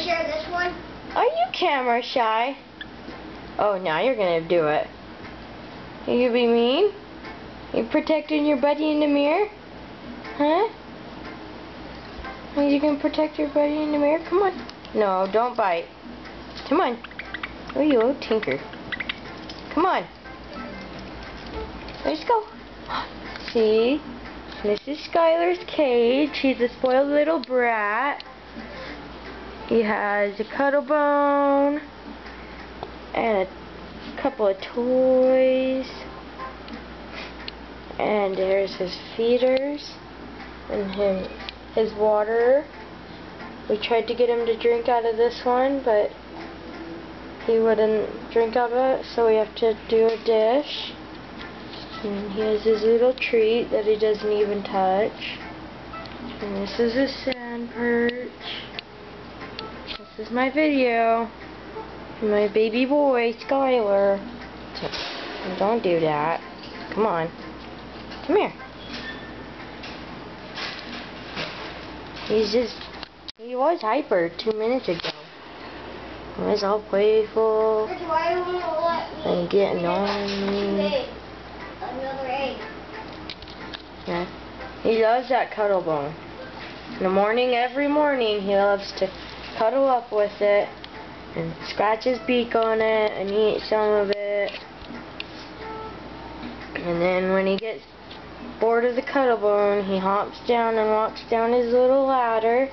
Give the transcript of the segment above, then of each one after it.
share this one? Are you camera shy? Oh, now you're gonna do it. You be mean? You protecting your buddy in the mirror? Huh? Are you gonna protect your buddy in the mirror? Come on. No, don't bite. Come on. Oh, you old tinker. Come on. Let's go. See? This is Skylar's cage. He's a spoiled little brat. He has a cuddle bone and a couple of toys. And there's his feeders and his water. We tried to get him to drink out of this one, but he wouldn't drink out of it, so we have to do a dish. And he has his little treat that he doesn't even touch. And this is his sand perch. This is my video. My baby boy, Skylar. Don't do that. Come on. Come here. He was hyper 2 minutes ago. He was all playful and getting on me. Another egg. Yeah. He loves that cuddle bone. In the morning, every morning, he loves to cuddle up with it and scratch his beak on it and eat some of it. And then when he gets bored of the cuddle bone, he hops down and walks down his little ladder,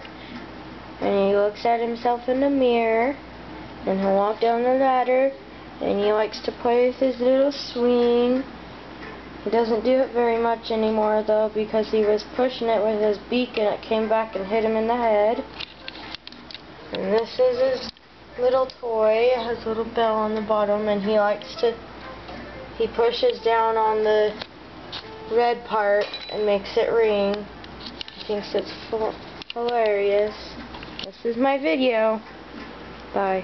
and he looks at himself in the mirror, and he'll walk down the ladder, and he likes to play with his little swing. He doesn't do it very much anymore though, because he was pushing it with his beak and it came back and hit him in the head. And this is his little toy. It has a little bell on the bottom, and he pushes down on the red part and makes it ring. He thinks it's hilarious. This is my video. Bye.